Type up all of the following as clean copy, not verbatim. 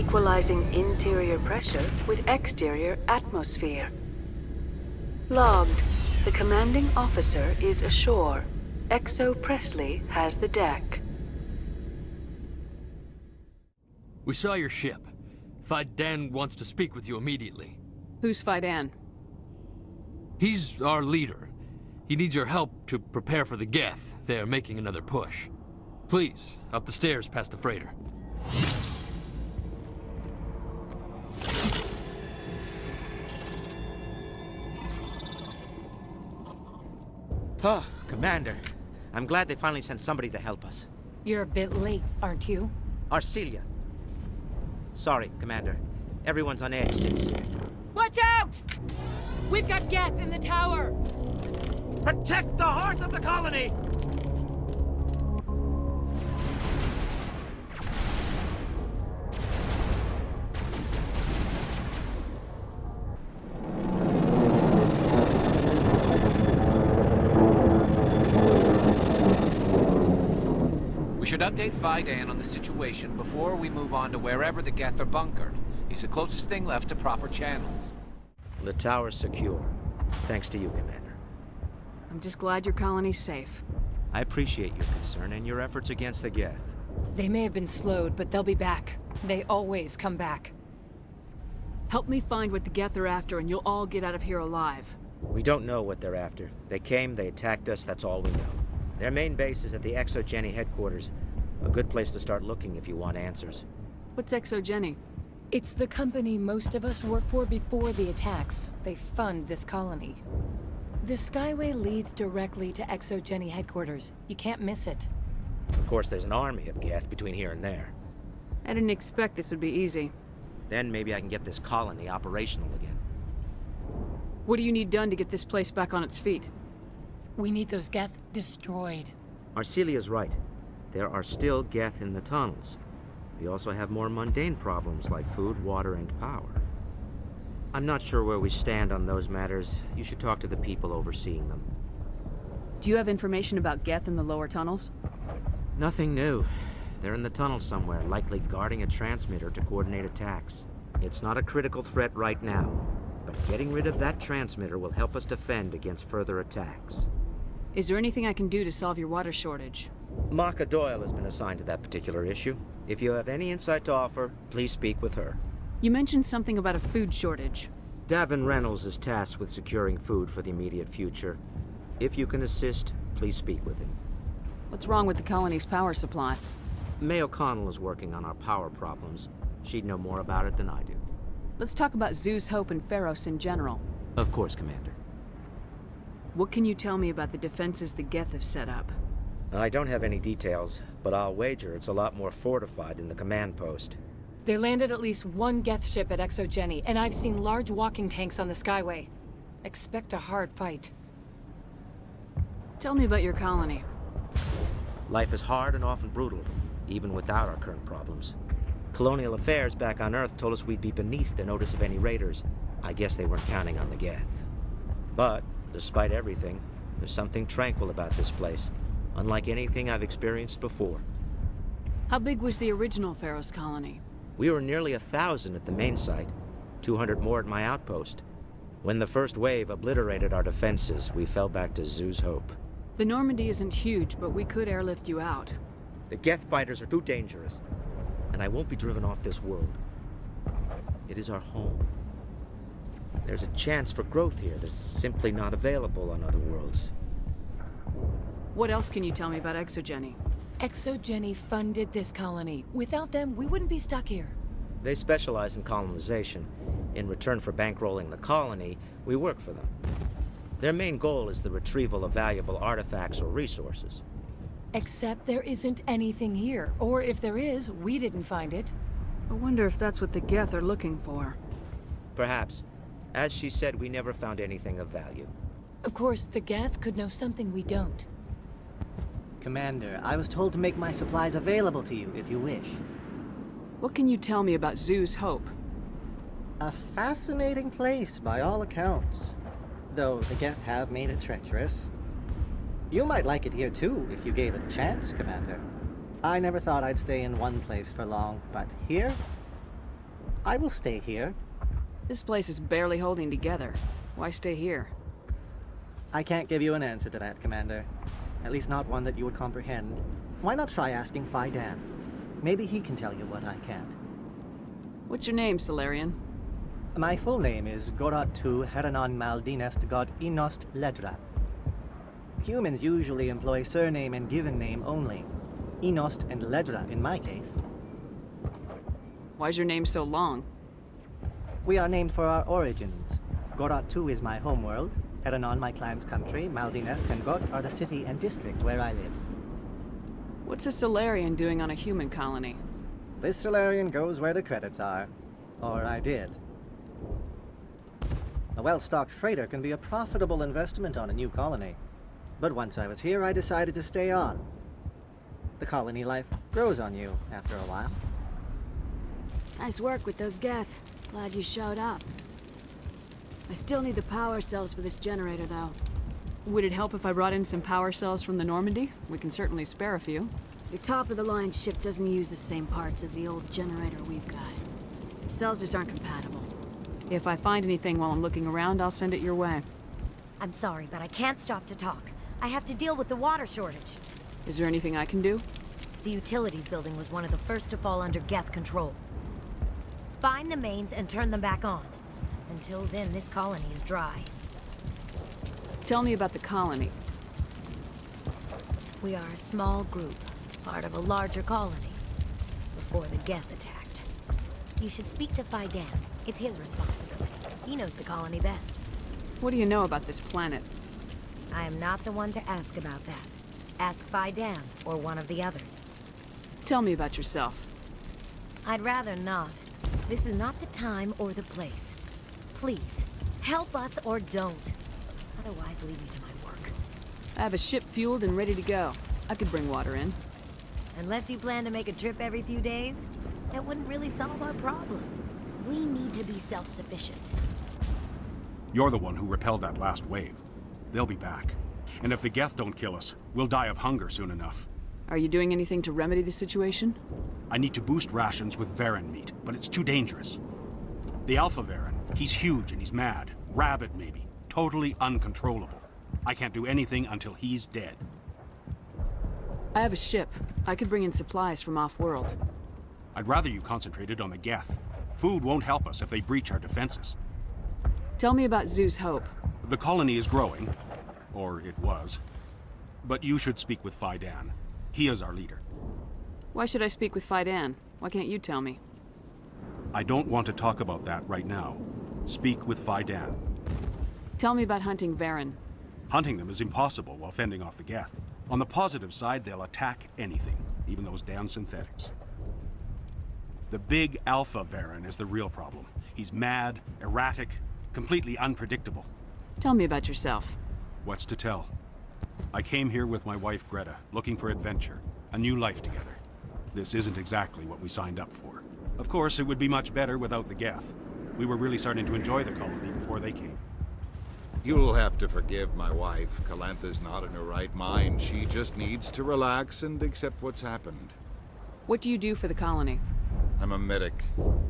equalizing interior pressure with exterior atmosphere. Logged. The commanding officer is ashore. Exo Presley has the deck. We saw your ship. Fidan wants to speak with you immediately. Who's Fidan? He's our leader. He needs your help to prepare for the Geth. They're making another push. Please, up the stairs past the freighter. Oh, Commander. I'm glad they finally sent somebody to help us. You're a bit late, aren't you? Arcelia. Sorry, Commander. Everyone's on edge since... Watch out! We've got Geth in the tower! Protect the heart of the colony! We should update Fidan on the situation before we move on to wherever the Geth are bunkered. He's the closest thing left to proper channels. The tower's secure. Thanks to you, Commander. I'm just glad your colony's safe. I appreciate your concern and your efforts against the Geth. They may have been slowed, but they'll be back. They always come back. Help me find what the Geth are after and you'll all get out of here alive. We don't know what they're after. They came, they attacked us, that's all we know. Their main base is at the Exogeny headquarters. A good place to start looking if you want answers. What's Exogeny? It's the company most of us worked for before the attacks. They fund this colony. The Skyway leads directly to Exogeny headquarters. You can't miss it. Of course, there's an army of Geth between here and there. I didn't expect this would be easy. Then maybe I can get this colony operational again. What do you need done to get this place back on its feet? We need those Geth destroyed. Arcelia's right. There are still Geth in the tunnels. We also have more mundane problems like food, water, and power. I'm not sure where we stand on those matters. You should talk to the people overseeing them. Do you have information about Geth in the lower tunnels? Nothing new. They're in the tunnel somewhere, likely guarding a transmitter to coordinate attacks. It's not a critical threat right now, but getting rid of that transmitter will help us defend against further attacks. Is there anything I can do to solve your water shortage? Maka Doyle has been assigned to that particular issue. If you have any insight to offer, please speak with her. You mentioned something about a food shortage. Davin Reynolds is tasked with securing food for the immediate future. If you can assist, please speak with him. What's wrong with the colony's power supply? May O'Connell is working on our power problems. She'd know more about it than I do. Let's talk about Zew's Hope and Feros in general. Of course, Commander. What can you tell me about the defenses the Geth have set up? I don't have any details, but I'll wager it's a lot more fortified than the command post. They landed at least one Geth ship at Exogeny, and I've seen large walking tanks on the Skyway. Expect a hard fight. Tell me about your colony. Life is hard and often brutal, even without our current problems. Colonial affairs back on Earth told us we'd be beneath the notice of any raiders. I guess they weren't counting on the Geth. But, despite everything, there's something tranquil about this place, unlike anything I've experienced before. How big was the original Feros colony? We were nearly 1,000 at the main site, 200 more at my outpost. When the first wave obliterated our defenses, we fell back to Zew's Hope. The Normandy isn't huge, but we could airlift you out. The Geth fighters are too dangerous, and I won't be driven off this world. It is our home. There's a chance for growth here that's simply not available on other worlds. What else can you tell me about Exogeny? Exogeny funded this colony. Without them, we wouldn't be stuck here. They specialize in colonization. In return for bankrolling the colony, we work for them. Their main goal is the retrieval of valuable artifacts or resources. Except there isn't anything here. Or if there is, we didn't find it. I wonder if that's what the Geth are looking for. Perhaps. As she said, we never found anything of value. Of course, the Geth could know something we don't. Commander, I was told to make my supplies available to you if you wish. What can you tell me about Zew's Hope? A fascinating place by all accounts. Though the Geth have made it treacherous. You might like it here too, if you gave it a chance, Commander. I never thought I'd stay in one place for long, but here? I will stay here. This place is barely holding together. Why stay here? I can't give you an answer to that, Commander. At least not one that you would comprehend. Why not try asking Phi Dan? Maybe he can tell you what I can't. What's your name, Solarian? My full name is Gorat tu Heranon Maldinest God Inost Ledra. Humans usually employ surname and given name only. Inost and Ledra in my case. Why's your name so long? We are named for our origins. Gorat tu is my homeworld, Heranon my clan's country, Maldinest and Got are the city and district where I live. What's a Solarian doing on a human colony? This Solarian goes where the credits are. Or I did. A well-stocked freighter can be a profitable investment on a new colony. But once I was here, I decided to stay on. The colony life grows on you after a while. Nice work with those Geth. Glad you showed up. I still need the power cells for this generator, though. Would it help if I brought in some power cells from the Normandy? We can certainly spare a few. Your top-of-the-line ship doesn't use the same parts as the old generator we've got. The cells just aren't compatible. If I find anything while I'm looking around, I'll send it your way. I'm sorry, but I can't stop to talk. I have to deal with the water shortage. Is there anything I can do? The utilities building was one of the first to fall under Geth control. Find the mains and turn them back on. Until then, this colony is dry. Tell me about the colony. We are a small group, part of a larger colony, before the Geth attacked. You should speak to Phi Dan. It's his responsibility. He knows the colony best. What do you know about this planet? I am not the one to ask about that. Ask Phi Dan, or one of the others. Tell me about yourself. I'd rather not. This is not the time or the place. Please, help us or don't. Otherwise, leave me to my work. I have a ship fueled and ready to go. I could bring water in. Unless you plan to make a trip every few days, that wouldn't really solve our problem. We need to be self-sufficient. You're the one who repelled that last wave. They'll be back. And if the Geth don't kill us, we'll die of hunger soon enough. Are you doing anything to remedy the situation? I need to boost rations with Varen meat, but it's too dangerous. The Alpha Varen, he's huge and he's mad. Rabid, maybe. Totally uncontrollable. I can't do anything until he's dead. I have a ship. I could bring in supplies from off-world. I'd rather you concentrated on the Geth. Food won't help us if they breach our defenses. Tell me about Zeus Hope. The colony is growing. Or it was. But you should speak with Phi Dan. He is our leader. Why should I speak with Phi Dan? Why can't you tell me? I don't want to talk about that right now. Speak with Phi Dan. Tell me about hunting Varen. Hunting them is impossible while fending off the Geth. On the positive side, they'll attack anything, even those damn synthetics. The big Alpha Varen is the real problem. He's mad, erratic, completely unpredictable. Tell me about yourself. What's to tell? I came here with my wife Greta, looking for adventure, a new life together. This isn't exactly what we signed up for. Of course, it would be much better without the Geth. We were really starting to enjoy the colony before they came. You'll have to forgive my wife. Calantha's not in her right mind. She just needs to relax and accept what's happened. What do you do for the colony? I'm a medic.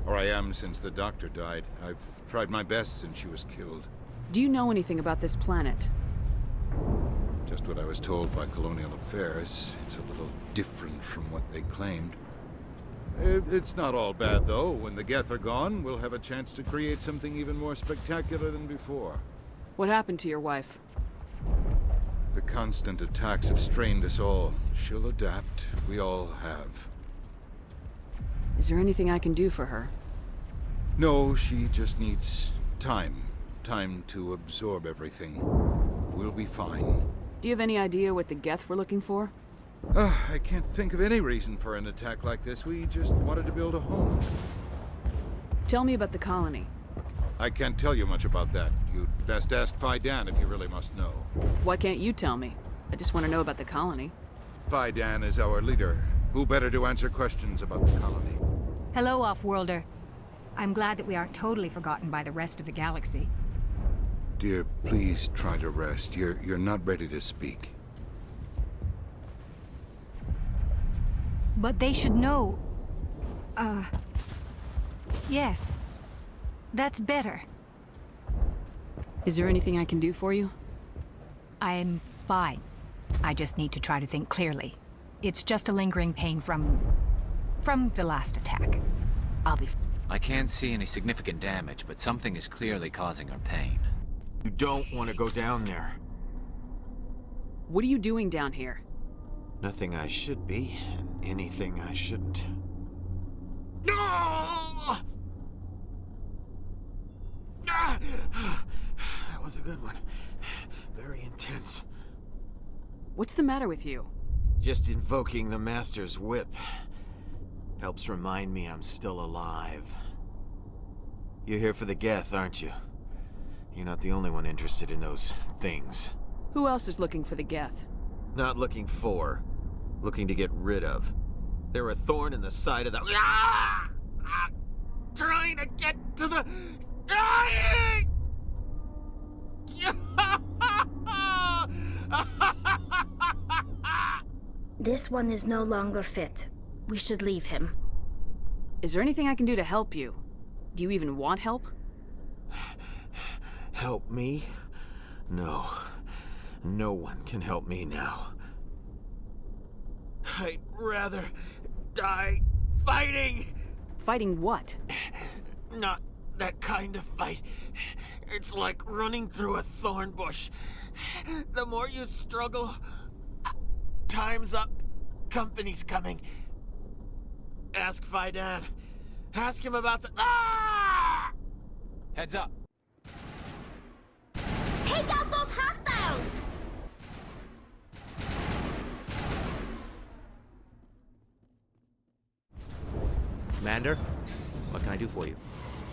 Or I am since the doctor died. I've tried my best since she was killed. Do you know anything about this planet? Just what I was told by Colonial Affairs. It's a little different from what they claimed. It's not all bad, though. When the Geth are gone, we'll have a chance to create something even more spectacular than before. What happened to your wife? The constant attacks have strained us all. She'll adapt. We all have. Is there anything I can do for her? No, she just needs time. Time to absorb everything. We'll be fine. Do you have any idea what the Geth were looking for? I can't think of any reason for an attack like this. We just wanted to build a home. Tell me about the colony. I can't tell you much about that. You'd best ask Phi Dan if you really must know. Why can't you tell me? I just want to know about the colony. Phi Dan is our leader. Who better to answer questions about the colony? Hello, Off-Worlder. I'm glad that we aren't totally forgotten by the rest of the galaxy. Dear, please try to rest. You're not ready to speak. But they should know... Yes. That's better. Is there anything I can do for you? I'm fine. I just need to try to think clearly. It's just a lingering pain from the last attack. I'll be... I can't see any significant damage, but something is clearly causing her pain. You don't want to go down there. What are you doing down here? Nothing I should be, and anything I shouldn't. No! That was a good one. Very intense. What's the matter with you? Just invoking the Master's whip helps remind me I'm still alive. You're here for the Geth, aren't you? You're not the only one interested in those things. Who else is looking for the Geth? Not looking for, looking to get rid of. They're a thorn in the side of the... Ah! Ah! Trying to get to the... This one is no longer fit. We should leave him. Is there anything I can do to help you? Do you even want help? Help me? No. No one can help me now. I'd rather die fighting! Fighting what? Not that kind of fight. It's like running through a thorn bush. The more you struggle, time's up. Company's coming. Ask Faidan. Ask him about the... Ah! Heads up. Take out those hostiles! Commander, what can I do for you?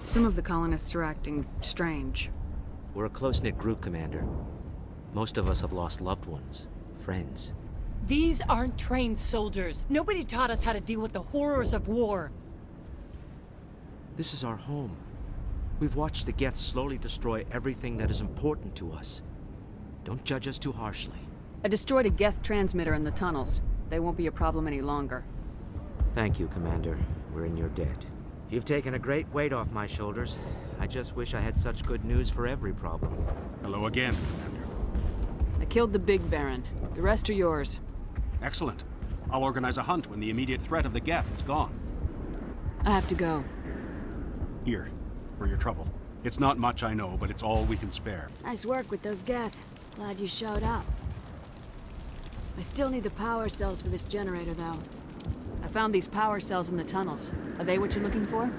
Some of the colonists are acting strange. We're a close-knit group, Commander. Most of us have lost loved ones, friends. These aren't trained soldiers. Nobody taught us how to deal with the horrors of war. This is our home. We've watched the Geth slowly destroy everything that is important to us. Don't judge us too harshly. I destroyed a Geth transmitter in the tunnels. They won't be a problem any longer. Thank you, Commander. We're in your debt. You've taken a great weight off my shoulders. I just wish I had such good news for every problem. Hello again, Commander. I killed the big Baron. The rest are yours. Excellent. I'll organize a hunt when the immediate threat of the Geth is gone. I have to go. Here, for your trouble. It's not much, I know, but it's all we can spare. Nice work with those Geth. Glad you showed up. I still need the power cells for this generator, though. I found these power cells in the tunnels. Are they what you're looking for?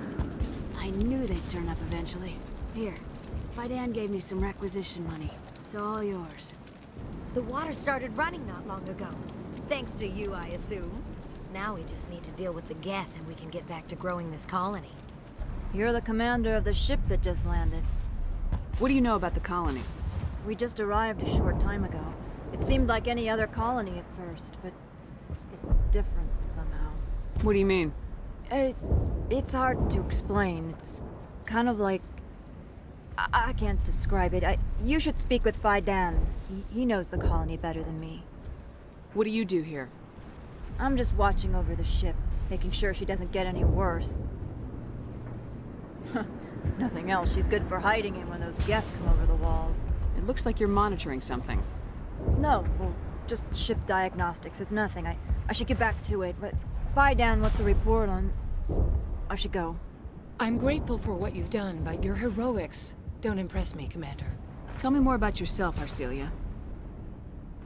I knew they'd turn up eventually. Here, Faidan gave me some requisition money. It's all yours. The water started running not long ago. Thanks to you, I assume. Now we just need to deal with the Geth and we can get back to growing this colony. You're the commander of the ship that just landed. What do you know about the colony? We just arrived a short time ago. It seemed like any other colony at first, but it's different somehow. What do you mean? It's hard to explain. It's kind of like... I can't describe it. You should speak with Faidan. He knows the colony better than me. What do you do here? I'm just watching over the ship, making sure she doesn't get any worse. If nothing else, she's good for hiding in when those Geth come over the walls. It looks like you're monitoring something. No, well, just ship diagnostics. It's nothing. I should get back to it, but Faidan wants a report on... I should go. I'm grateful for what you've done, but your heroics don't impress me, Commander. Tell me more about yourself, Arcelia.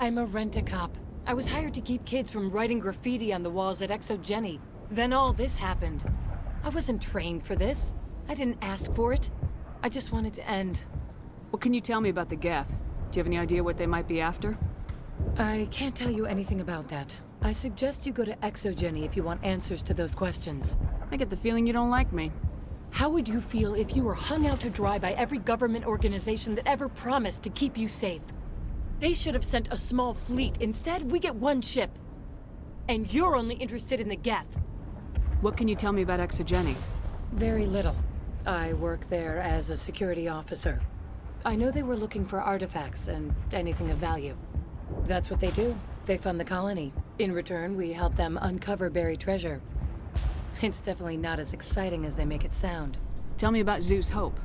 I'm a rent-a-cop. I was hired to keep kids from writing graffiti on the walls at Exogeny. Then all this happened. I wasn't trained for this. I didn't ask for it. I just wanted to end. What can you tell me about the Geth? Do you have any idea what they might be after? I can't tell you anything about that. I suggest you go to Exogeny if you want answers to those questions. I get the feeling you don't like me. How would you feel if you were hung out to dry by every government organization that ever promised to keep you safe? They should have sent a small fleet. Instead, we get one ship. And you're only interested in the Geth. What can you tell me about Exogeny? Very little. I work there as a security officer. I know they were looking for artifacts and anything of value. That's what they do. They fund the colony. In return, we help them uncover buried treasure. It's definitely not as exciting as they make it sound. Tell me about Zeus Hope.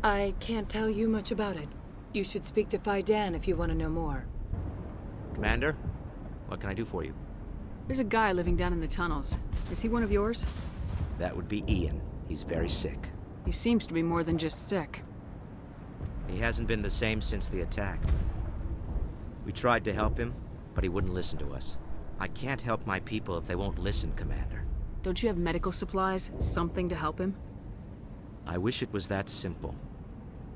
I can't tell you much about it. You should speak to Fidan if you want to know more. Commander, what can I do for you? There's a guy living down in the tunnels. Is he one of yours? That would be Ian. He's very sick. He seems to be more than just sick. He hasn't been the same since the attack. We tried to help him, but he wouldn't listen to us. I can't help my people if they won't listen, Commander. Don't you have medical supplies? Something to help him? I wish it was that simple.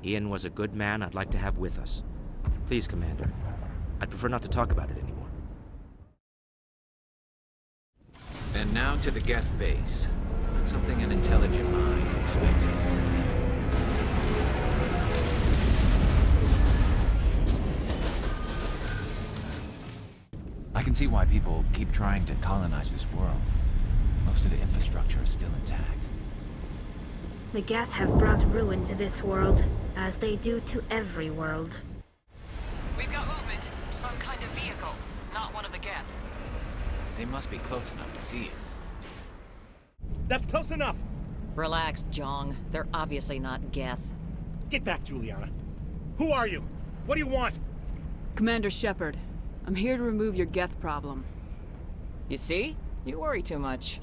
Ian was a good man I'd like to have with us. Please, Commander. I'd prefer not to talk about it anymore. And now to the Geth base. Not something an intelligent mind expects to see. I can see why people keep trying to colonize this world. Most of the infrastructure is still intact. The Geth have brought ruin to this world, as they do to every world. We've got movement. Some kind of vehicle. Not one of the Geth. They must be close enough to see us. That's close enough! Relax, Jong. They're obviously not Geth. Get back, Juliana. Who are you? What do you want? Commander Shepard, I'm here to remove your Geth problem. You see? You worry too much.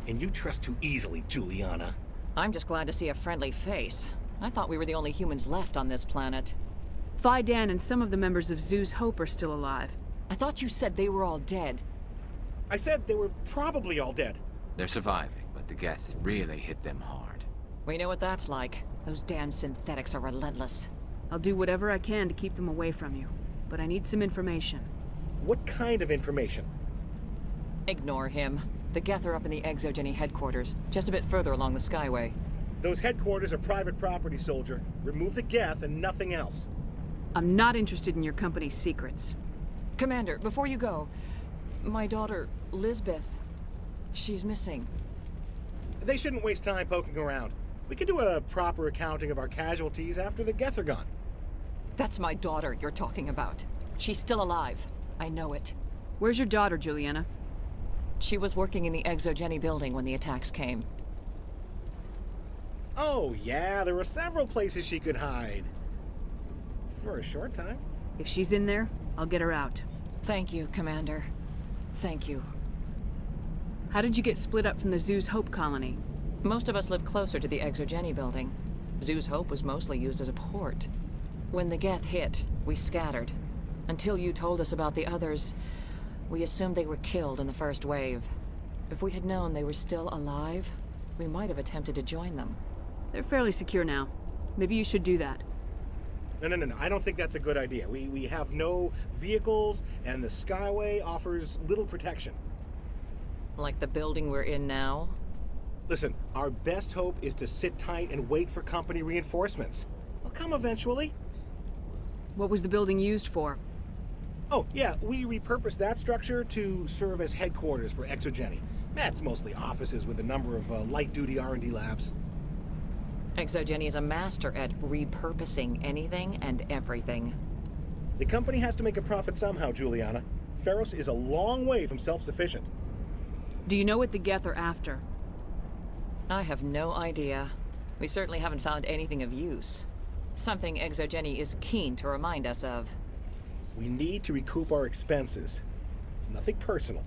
And you trust too easily, Juliana. I'm just glad to see a friendly face. I thought we were the only humans left on this planet. Fidan and some of the members of Zeus Hope are still alive. I thought you said they were all dead. I said they were probably all dead. They're surviving, but the Geth really hit them hard. We know what that's like. Those damn synthetics are relentless. I'll do whatever I can to keep them away from you, but I need some information. What kind of information? Ignore him. The Geth are up in the Exogeny headquarters, just a bit further along the Skyway. Those headquarters are private property, soldier. Remove the Geth and nothing else. I'm not interested in your company's secrets. Commander, before you go, my daughter, Lisbeth, she's missing. They shouldn't waste time poking around. We can do a proper accounting of our casualties after the Geth are gone. That's my daughter you're talking about. She's still alive. I know it. Where's your daughter, Juliana? She was working in the Exogeny building when the attacks came. Oh, yeah, there were several places she could hide. For a short time. If she's in there, I'll get her out. Thank you, Commander. Thank you. How did you get split up from the Zeus Hope colony? Most of us live closer to the Exogeny building. Zeus Hope was mostly used as a port. When the Geth hit, we scattered. Until you told us about the others, we assumed they were killed in the first wave. If we had known they were still alive, we might have attempted to join them. They're fairly secure now. Maybe you should do that. No. I don't think that's a good idea. We have no vehicles, and the Skyway offers little protection. Like the building we're in now? Listen, our best hope is to sit tight and wait for company reinforcements. They'll come eventually. What was the building used for? Oh, yeah, we repurposed that structure to serve as headquarters for Exogeny. That's mostly offices with a number of light-duty R&D labs. Exogeny is a master at repurposing anything and everything. The company has to make a profit somehow, Juliana. Feros is a long way from self-sufficient. Do you know what the Geth are after? I have no idea. We certainly haven't found anything of use. Something Exogeny is keen to remind us of. We need to recoup our expenses. It's nothing personal.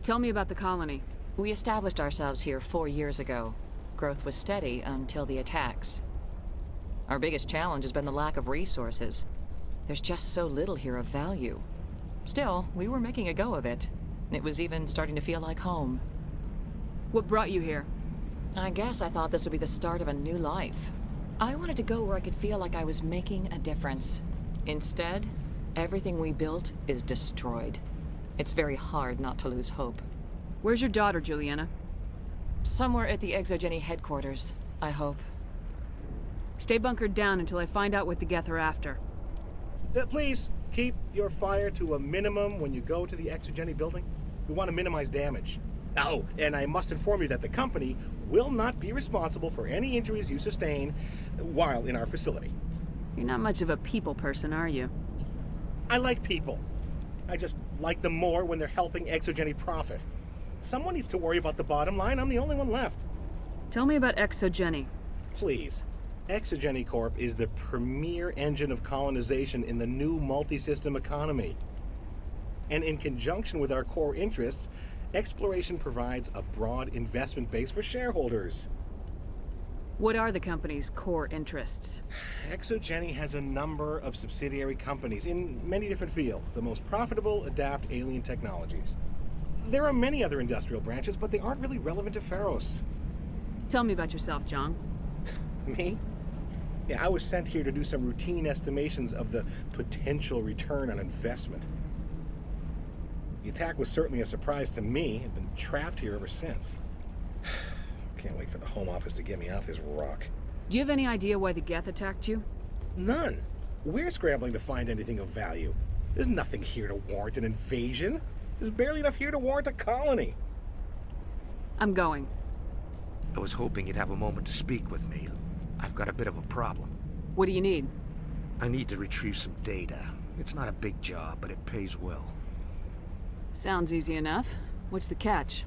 Tell me about the colony. We established ourselves here 4 years ago. Growth was steady until the attacks. Our biggest challenge has been the lack of resources. There's just so little here of value. Still, we were making a go of it. It was even starting to feel like home. What brought you here? I guess I thought this would be the start of a new life. I wanted to go where I could feel like I was making a difference. Instead, everything we built is destroyed. It's very hard not to lose hope. Where's your daughter, Juliana? Somewhere at the Exogeny headquarters, I hope. Stay bunkered down until I find out what the Geth are after. Please, keep your fire to a minimum when you go to the Exogeny building. We want to minimize damage. Oh, and I must inform you that the company will not be responsible for any injuries you sustain while in our facility. You're not much of a people person, are you? I like people. I just like them more when they're helping Exogeny profit. Someone needs to worry about the bottom line. I'm the only one left. Tell me about Exogeny. Please. Exogeny Corp is the premier engine of colonization in the new multi-system economy. And in conjunction with our core interests, exploration provides a broad investment base for shareholders. What are the company's core interests? Exogeny has a number of subsidiary companies in many different fields. The most profitable adapt alien technologies. There are many other industrial branches, but they aren't really relevant to Feros. Tell me about yourself, John. Me? Yeah, I was sent here to do some routine estimations of the potential return on investment. The attack was certainly a surprise to me. I've been trapped here ever since. Can't wait for the Home Office to get me off this rock. Do you have any idea why the Geth attacked you? None. We're scrambling to find anything of value. There's nothing here to warrant an invasion. There's barely enough here to warrant a colony. I'm going. I was hoping you'd have a moment to speak with me. I've got a bit of a problem. What do you need? I need to retrieve some data. It's not a big job, but it pays well. Sounds easy enough. What's the catch?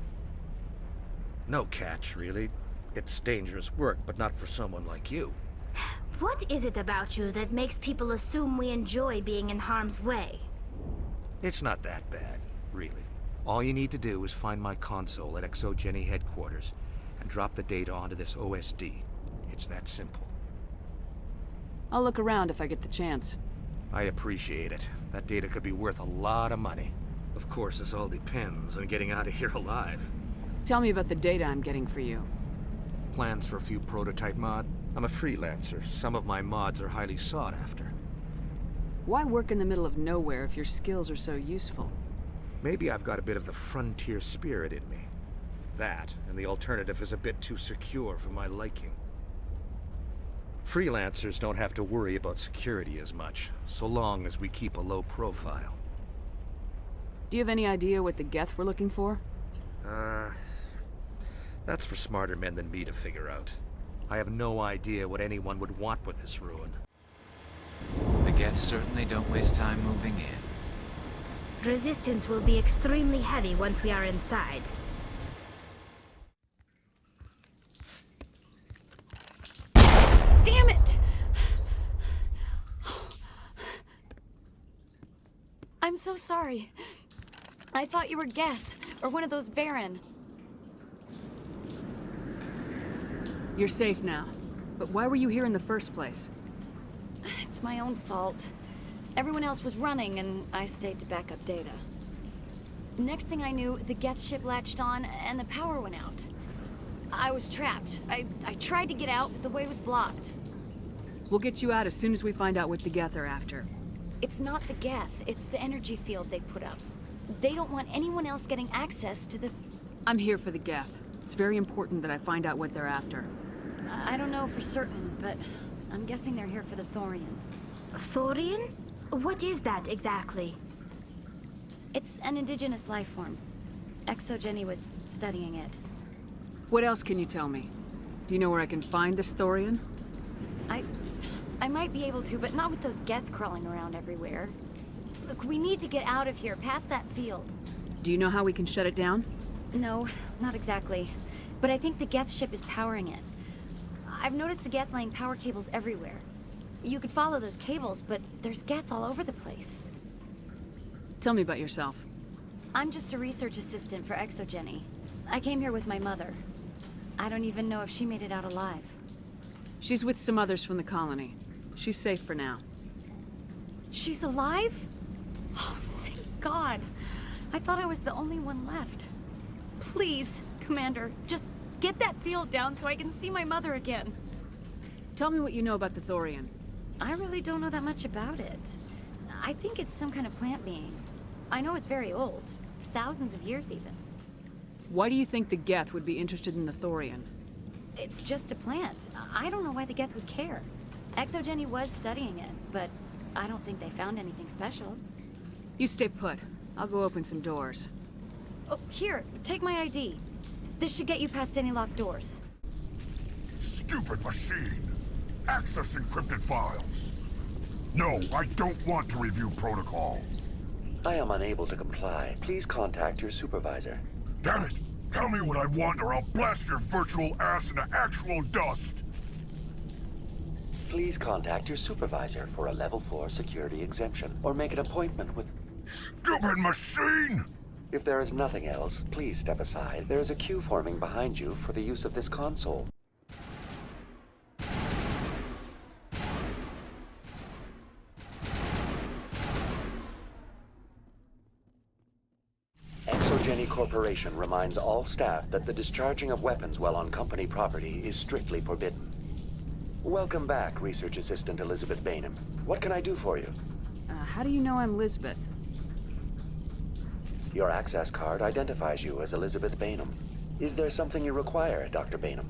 No catch, really. It's dangerous work, but not for someone like you. What is it about you that makes people assume we enjoy being in harm's way? It's not that bad, really. All you need to do is find my console at Exogeny headquarters and drop the data onto this OSD. It's that simple. I'll look around if I get the chance. I appreciate it. That data could be worth a lot of money. Of course, this all depends on getting out of here alive. Tell me about the data I'm getting for you. Plans for a few prototype mod? I'm a freelancer. Some of my mods are highly sought after. Why work in the middle of nowhere if your skills are so useful? Maybe I've got a bit of the frontier spirit in me. That, and the alternative is a bit too secure for my liking. Freelancers don't have to worry about security as much, so long as we keep a low profile. Do you have any idea what the Geth were looking for? That's for smarter men than me to figure out. I have no idea what anyone would want with this ruin. The Geth certainly don't waste time moving in. Resistance will be extremely heavy once we are inside. Damn it! I'm so sorry. I thought you were Geth, or one of those Varen. You're safe now. But why were you here in the first place? It's my own fault. Everyone else was running, and I stayed to back up data. Next thing I knew, the Geth ship latched on, and the power went out. I was trapped. I tried to get out, but the way was blocked. We'll get you out as soon as we find out what the Geth are after. It's not the Geth, it's the energy field they put up. They don't want anyone else getting access to the... I'm here for the Geth. It's very important that I find out what they're after. I don't know for certain, but I'm guessing they're here for the Thorian. Thorian? What is that exactly? It's an indigenous life form. Exogeny was studying it. What else can you tell me? Do you know where I can find this Thorian? I might be able to, but not with those Geth crawling around everywhere. Look, we need to get out of here, past that field. Do you know how we can shut it down? No, not exactly. But I think the Geth ship is powering it. I've noticed the Geth laying power cables everywhere. You could follow those cables, but there's Geth all over the place. Tell me about yourself. I'm just a research assistant for Exogeny. I came here with my mother. I don't even know if she made it out alive. She's with some others from the colony. She's safe for now. She's alive? Oh, thank God. I thought I was the only one left. Please, Commander, just get that field down so I can see my mother again. Tell me what you know about the Thorian. I really don't know that much about it. I think it's some kind of plant being. I know it's very old. Thousands of years, even. Why do you think the Geth would be interested in the Thorian? It's just a plant. I don't know why the Geth would care. Exogeny was studying it, but I don't think they found anything special. You stay put. I'll go open some doors. Oh, here, take my ID. This should get you past any locked doors. Stupid machine! Access encrypted files! No, I don't want to review protocol. I am unable to comply. Please contact your supervisor. Damn it! Tell me what I want or I'll blast your virtual ass into actual dust! Please contact your supervisor for a level 4 security exemption, or make an appointment with... Stupid machine! If there is nothing else, please step aside. There is a queue forming behind you for the use of this console. Exogeny Corporation reminds all staff that the discharging of weapons while on company property is strictly forbidden. Welcome back, Research Assistant Elizabeth Bainham. What can I do for you? How do you know I'm Lisbeth? Your access card identifies you as Elizabeth Bainham. Is there something you require, Dr. Bainham?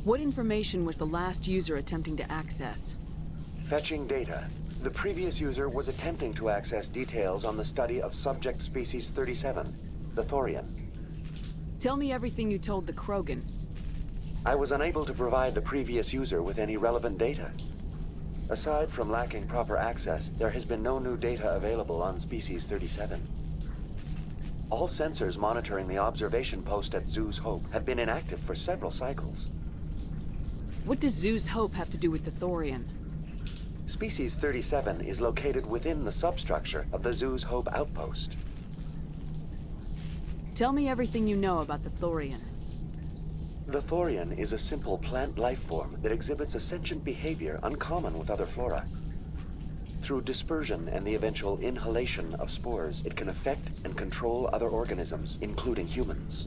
What information was the last user attempting to access? Fetching data. The previous user was attempting to access details on the study of subject species 37, the Thorian. Tell me everything you told the Krogan. I was unable to provide the previous user with any relevant data. Aside from lacking proper access, there has been no new data available on species 37. All sensors monitoring the observation post at Zoo's Hope have been inactive for several cycles. What does Zoo's Hope have to do with the Thorian? Species 37 is located within the substructure of the Zoo's Hope outpost. Tell me everything you know about the Thorian. The Thorian is a simple plant life form that exhibits a sentient behavior uncommon with other flora. Through dispersion and the eventual inhalation of spores, it can affect and control other organisms, including humans.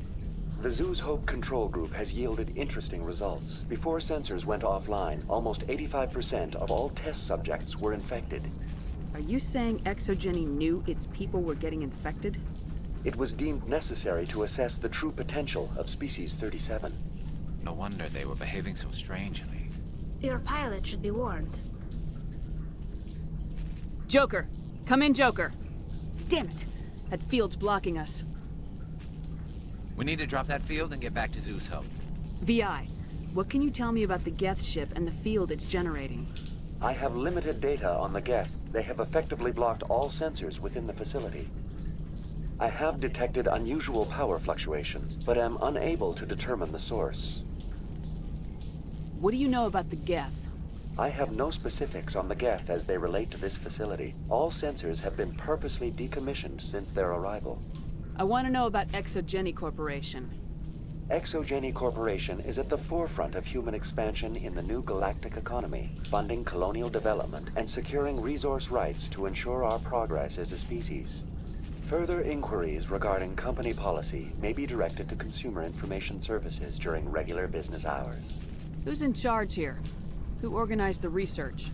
The Zoo's Hope control group has yielded interesting results. Before sensors went offline, almost 85% of all test subjects were infected. Are you saying Exogeny knew its people were getting infected? It was deemed necessary to assess the true potential of species 37. No wonder they were behaving so strangely. Your pilot should be warned. Joker! Come in, Joker! Damn it! That field's blocking us. We need to drop that field and get back to Zeus Hope. VI, what can you tell me about the Geth ship and the field it's generating? I have limited data on the Geth. They have effectively blocked all sensors within the facility. I have detected unusual power fluctuations, but am unable to determine the source. What do you know about the Geth? I have no specifics on the Geth as they relate to this facility. All sensors have been purposely decommissioned since their arrival. I want to know about Exogeny Corporation. Exogeny Corporation is at the forefront of human expansion in the new galactic economy, funding colonial development and securing resource rights to ensure our progress as a species. Further inquiries regarding company policy may be directed to Consumer Information Services during regular business hours. Who's in charge here? Who organized the research?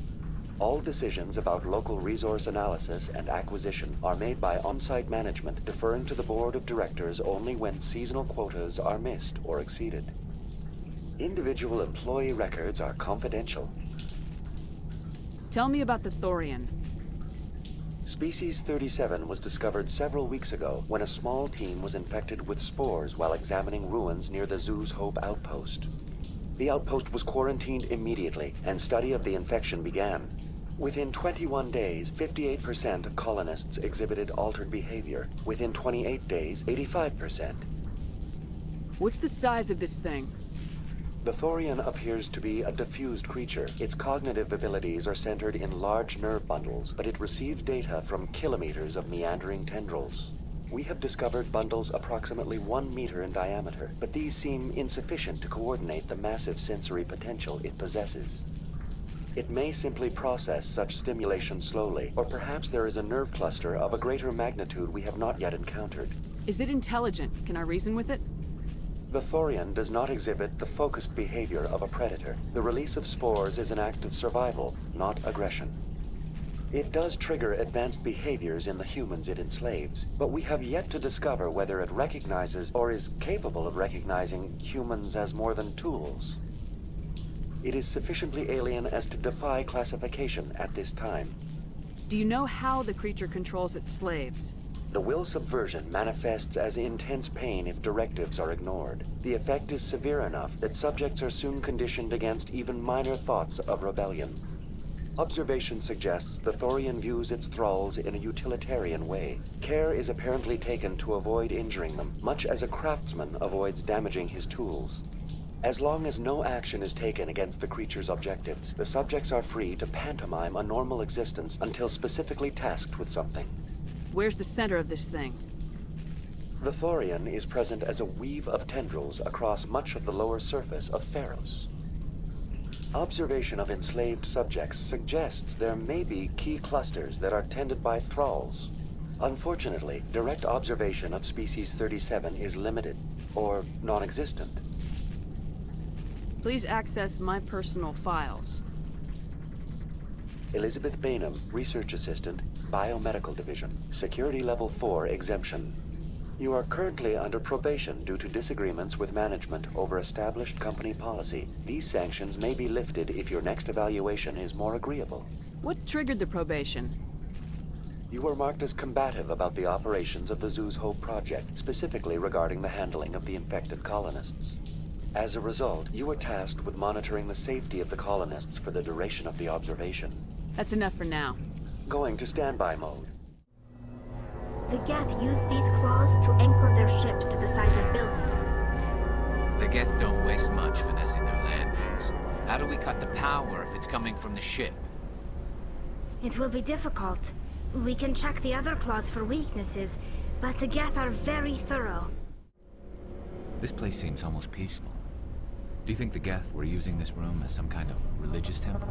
All decisions about local resource analysis and acquisition are made by on-site management, deferring to the board of directors only when seasonal quotas are missed or exceeded. Individual employee records are confidential. Tell me about the Thorian. Species 37 was discovered several weeks ago when a small team was infected with spores while examining ruins near the Zoo's Hope outpost. The outpost was quarantined immediately, and study of the infection began. Within 21 days, 58% of colonists exhibited altered behavior. Within 28 days, 85%. What's the size of this thing? The Thorian appears to be a diffused creature. Its cognitive abilities are centered in large nerve bundles, but it receives data from kilometers of meandering tendrils. We have discovered bundles approximately 1 meter in diameter, but these seem insufficient to coordinate the massive sensory potential it possesses. It may simply process such stimulation slowly, or perhaps there is a nerve cluster of a greater magnitude we have not yet encountered. Is it intelligent? Can I reason with it? The Thorian does not exhibit the focused behavior of a predator. The release of spores is an act of survival, not aggression. It does trigger advanced behaviors in the humans it enslaves, but we have yet to discover whether it recognizes or is capable of recognizing humans as more than tools. It is sufficiently alien as to defy classification at this time. Do you know how the creature controls its slaves? The will subversion manifests as intense pain if directives are ignored. The effect is severe enough that subjects are soon conditioned against even minor thoughts of rebellion. Observation suggests the Thorian views its thralls in a utilitarian way. Care is apparently taken to avoid injuring them, much as a craftsman avoids damaging his tools. As long as no action is taken against the creature's objectives, the subjects are free to pantomime a normal existence until specifically tasked with something. Where's the center of this thing? The Thorian is present as a weave of tendrils across much of the lower surface of Feros. Observation of enslaved subjects suggests there may be key clusters that are tended by thralls. Unfortunately, direct observation of species 37 is limited, or non-existent. Please access my personal files. Elizabeth Bainham, Research Assistant, Biomedical Division, Security Level 4 exemption. You are currently under probation due to disagreements with management over established company policy. These sanctions may be lifted if your next evaluation is more agreeable. What triggered the probation? You were marked as combative about the operations of the Zeus Hope project, specifically regarding the handling of the infected colonists. As a result, you were tasked with monitoring the safety of the colonists for the duration of the observation. That's enough for now. Going to standby mode. The Geth use these claws to anchor their ships to the sides of buildings. The Geth don't waste much finessing their landings. How do we cut the power if it's coming from the ship? It will be difficult. We can check the other claws for weaknesses, but the Geth are very thorough. This place seems almost peaceful. Do you think the Geth were using this room as some kind of religious temple?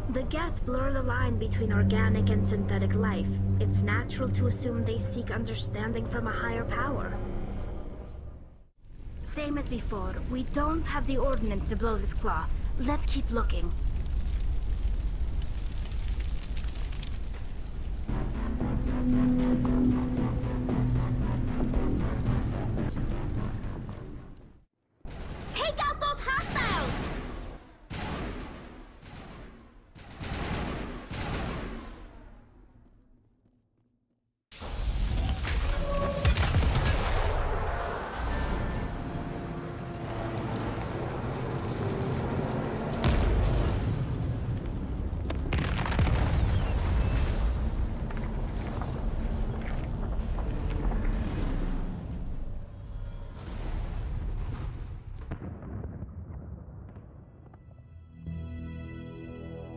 The Geth blur the line between organic and synthetic life. It's natural to assume they seek understanding from a higher power. Same as before, we don't have the ordnance to blow this claw. Let's keep looking. Take out those hostiles!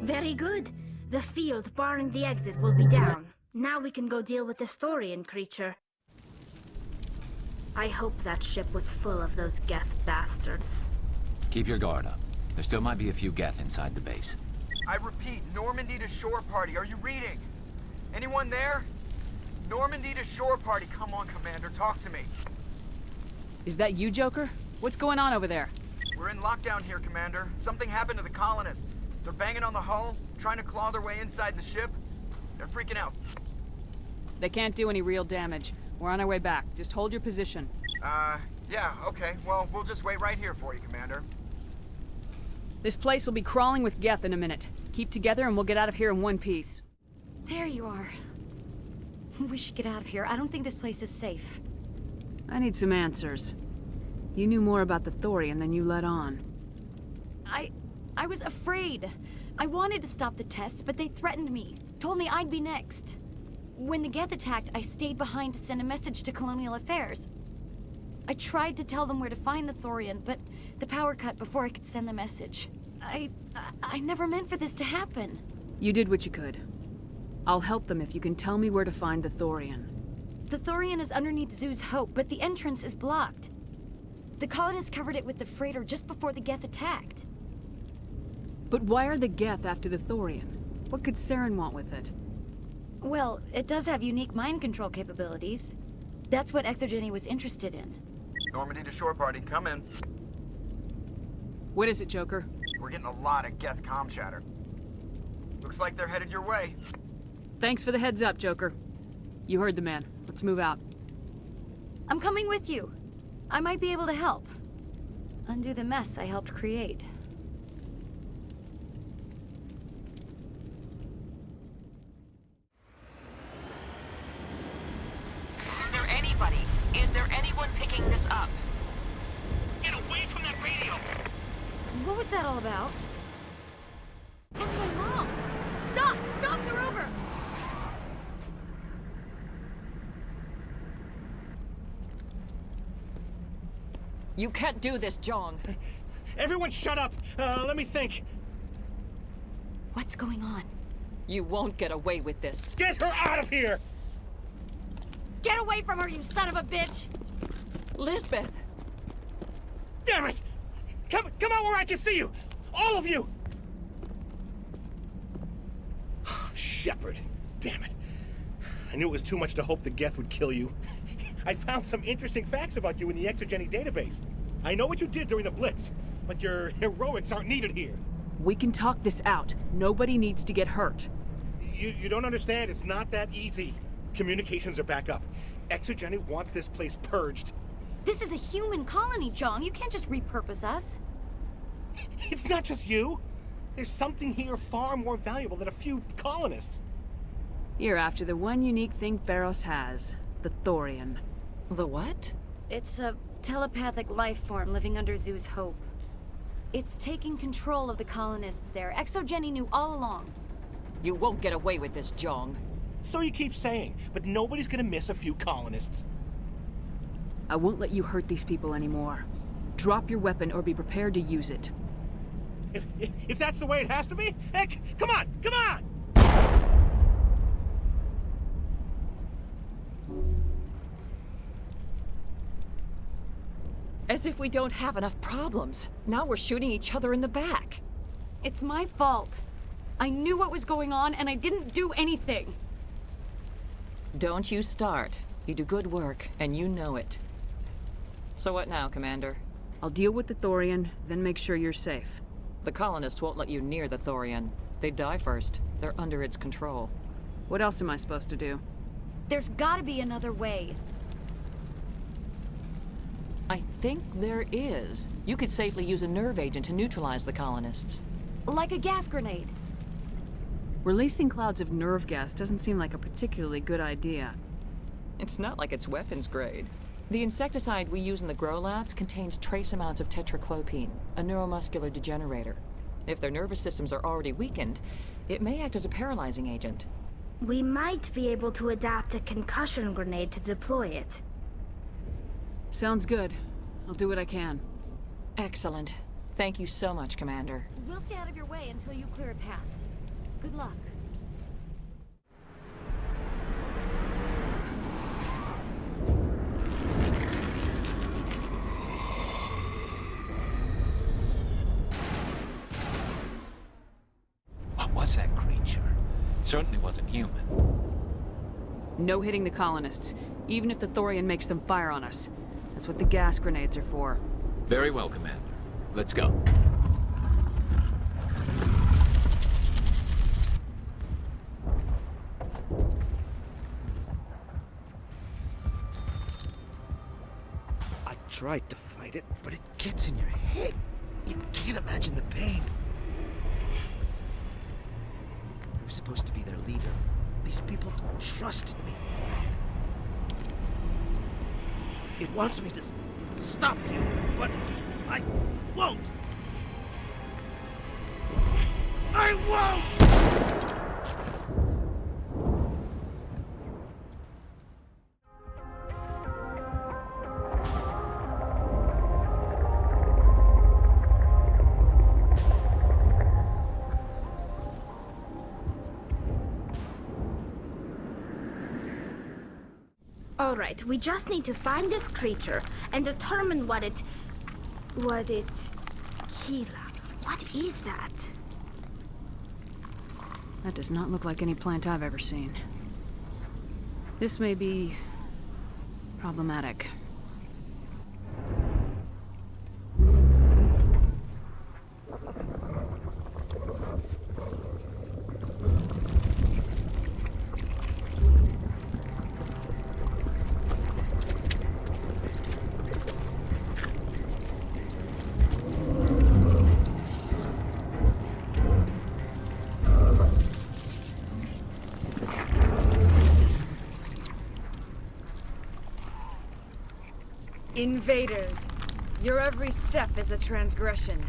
Very good. The field barring the exit will be down. Now we can go deal with this Thorian creature. I hope that ship was full of those Geth bastards. Keep your guard up. There still might be a few Geth inside the base. I repeat, Normandy to shore party. Are you reading? Anyone there? Normandy to shore party. Come on, Commander. Talk to me. Is that you, Joker? What's going on over there? We're in lockdown here, Commander. Something happened to the colonists. They're banging on the hull, trying to claw their way inside the ship. They're freaking out. They can't do any real damage. We're on our way back. Just hold your position. Yeah, okay. Well, we'll just wait right here for you, Commander. This place will be crawling with Geth in a minute. Keep together and we'll get out of here in one piece. There you are. We should get out of here. I don't think this place is safe. I need some answers. You knew more about the Thorian than you let on. I was afraid. I wanted to stop the tests, but they threatened me. Told me I'd be next. When the Geth attacked, I stayed behind to send a message to Colonial Affairs. I tried to tell them where to find the Thorian, but the power cut before I could send the message. I never meant for this to happen. You did what you could. I'll help them if you can tell me where to find the Thorian. The Thorian is underneath Zeus Hope, but the entrance is blocked. The colonists covered it with the freighter just before the Geth attacked. But why are the Geth after the Thorian? What could Saren want with it? Well, it does have unique mind control capabilities. That's what Exogeny was interested in. Normandy to shore party, come in. What is it, Joker? We're getting a lot of Geth comm chatter. Looks like they're headed your way. Thanks for the heads up, Joker. You heard the man. Let's move out. I'm coming with you. I might be able to help. Undo the mess I helped create. Is there anyone picking this up? Get away from that radio! What was that all about? That's my mom! Stop the rover! You can't do this, Jong. Everyone shut up! Let me think. What's going on? You won't get away with this. Get her out of here! Get away from her, you son of a bitch! Lisbeth! Damn it! Come out where I can see you! All of you! Shepard, damn it. I knew it was too much to hope the Geth would kill you. I found some interesting facts about you in the Exogeny database. I know what you did during the Blitz, but your heroics aren't needed here. We can talk this out. Nobody needs to get hurt. You don't understand. It's not that easy. Communications are back up. Exogeny wants this place purged. This is a human colony, Jong. You can't just repurpose us. It's not just you. There's something here far more valuable than a few colonists. You're after the one unique thing Feros has. The Thorian. The what? It's a telepathic life form living under Zeus' Hope. It's taking control of the colonists there. Exogeny knew all along. You won't get away with this, Jong. So you keep saying, but nobody's gonna miss a few colonists. I won't let you hurt these people anymore. Drop your weapon or be prepared to use it. If that's the way it has to be, heck, come on, come on! As if we don't have enough problems. Now we're shooting each other in the back. It's my fault. I knew what was going on and I didn't do anything. Don't you start. You do good work, and you know it. So what now, Commander? I'll deal with the Thorian, then make sure you're safe. The colonists won't let you near the Thorian. They'd die first. They're under its control. What else am I supposed to do? There's gotta be another way. I think there is. You could safely use a nerve agent to neutralize the colonists. Like a gas grenade. Releasing clouds of nerve gas doesn't seem like a particularly good idea. It's not like it's weapons grade. The insecticide we use in the grow labs contains trace amounts of tetraclopine, a neuromuscular degenerator. If their nervous systems are already weakened, it may act as a paralyzing agent. We might be able to adapt a concussion grenade to deploy it. Sounds good. I'll do what I can. Excellent. Thank you so much, Commander. We'll stay out of your way until you clear a path. Good luck. What was that creature? It certainly wasn't human. No hitting the colonists, even if the Thorian makes them fire on us. That's what the gas grenades are for. Very well, Commander. Let's go. I tried to fight it, but it gets in your head. You can't imagine the pain. I was supposed to be their leader. These people trusted me. It wants me to stop you, but I won't. I won't! Alright, we just need to find this creature and determine what it... Kila. What is that? That does not look like any plant I've ever seen. This may be... problematic. Invaders, your every step is a transgression.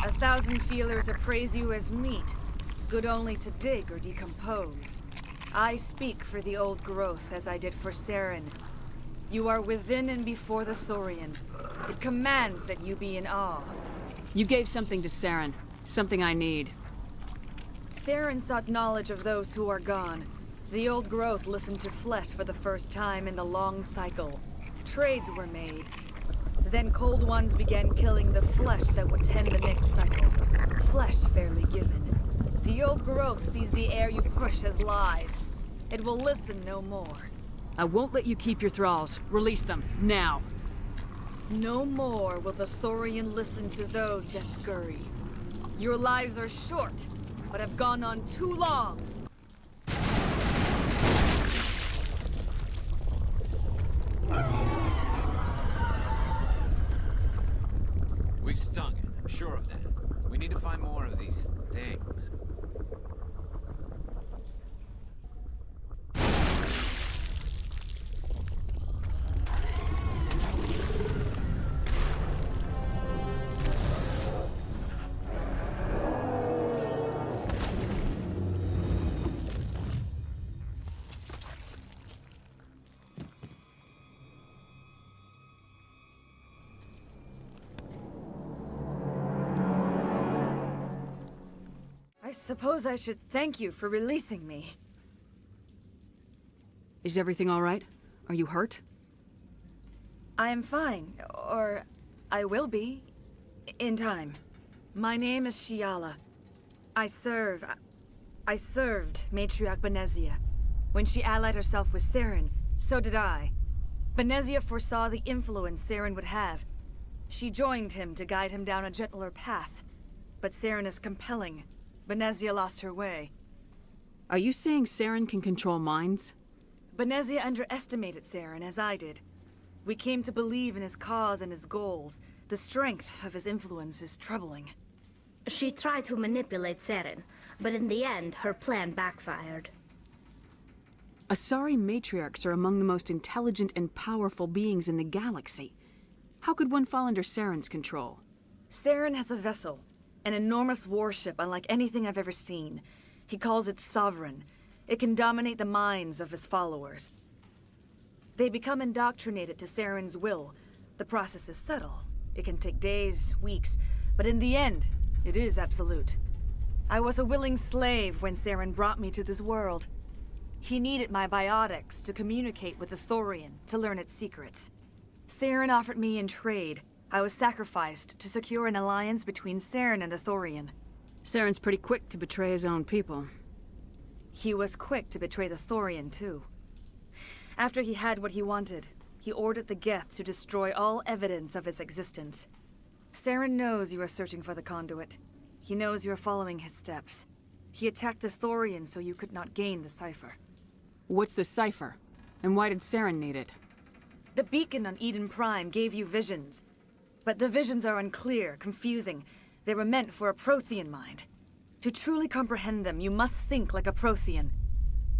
1,000 feelers appraise you as meat. good only to dig or decompose. I speak for the old growth as I did for Saren. You are within and before the Thorian. It commands that you be in awe. You gave something to Saren. Something I need. Saren sought knowledge of those who are gone. The old growth listened to flesh for the first time in the long cycle. Trades were made. Then cold ones began killing the flesh that would tend the next cycle. Flesh fairly given. The old growth sees the air you push as lies. It will listen no more. I won't let you keep your thralls. Release them, now. No more will the Thorian listen to those that scurry. Your lives are short, but have gone on too long. We've stung it, I'm sure of that. We need to find more of these things. I suppose I should thank you for releasing me. Is everything all right? Are you hurt? I am fine, or I will be, in time. My name is Shiala. I served Matriarch Benezia. When she allied herself with Saren, so did I. Benezia foresaw the influence Saren would have. She joined him to guide him down a gentler path. But Saren is compelling. Benezia lost her way. Are you saying Saren can control minds? Benezia underestimated Saren, as I did. We came to believe in his cause and his goals. The strength of his influence is troubling. She tried to manipulate Saren, but in the end, her plan backfired. Asari matriarchs are among the most intelligent and powerful beings in the galaxy. How could one fall under Saren's control? Saren has a vessel. An enormous warship unlike anything I've ever seen. He calls it Sovereign. It can dominate the minds of his followers. They become indoctrinated to Saren's will. The process is subtle. It can take days, weeks, but in the end, it is absolute. I was a willing slave when Saren brought me to this world. He needed my biotics to communicate with the Thorian, to learn its secrets. Saren offered me in trade. I was sacrificed to secure an alliance between Saren and the Thorian. Saren's pretty quick to betray his own people. He was quick to betray the Thorian, too. After he had what he wanted, he ordered the Geth to destroy all evidence of its existence. Saren knows you are searching for the conduit. He knows you are following his steps. He attacked the Thorian so you could not gain the cipher. What's the cipher? And why did Saren need it? The beacon on Eden Prime gave you visions. But the visions are unclear, confusing. They were meant for a Prothean mind. To truly comprehend them, you must think like a Prothean.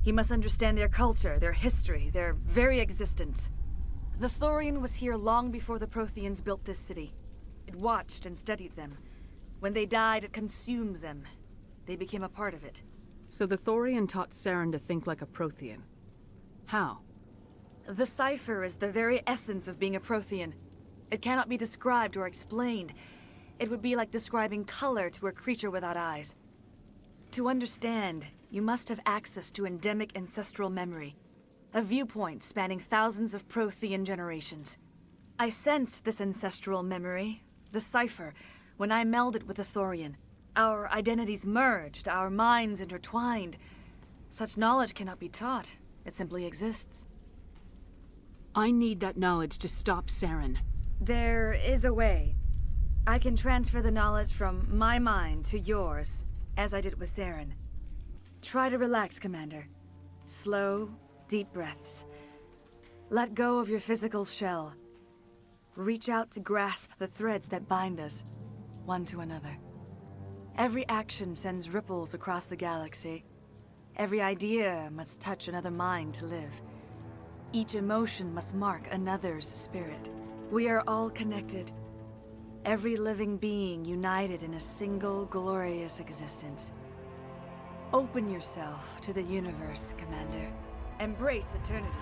You must understand their culture, their history, their very existence. The Thorian was here long before the Protheans built this city. It watched and studied them. When they died, it consumed them. They became a part of it. So the Thorian taught Saren to think like a Prothean. How? The cipher is the very essence of being a Prothean. It cannot be described or explained. It would be like describing color to a creature without eyes. To understand, you must have access to endemic ancestral memory, a viewpoint spanning thousands of Prothean generations. I sensed this ancestral memory, the cipher, when I melded with the Thorian. Our identities merged, our minds intertwined. Such knowledge cannot be taught. It simply exists. I need that knowledge to stop Saren. There is a way. I can transfer the knowledge from my mind to yours, as I did with Saren. Try to relax, Commander. Slow, deep breaths. Let go of your physical shell. Reach out to grasp the threads that bind us, one to another. Every action sends ripples across the galaxy. Every idea must touch another mind to live. Each emotion must mark another's spirit. We are all connected. Every living being united in a single glorious existence. Open yourself to the universe, Commander. Embrace eternity.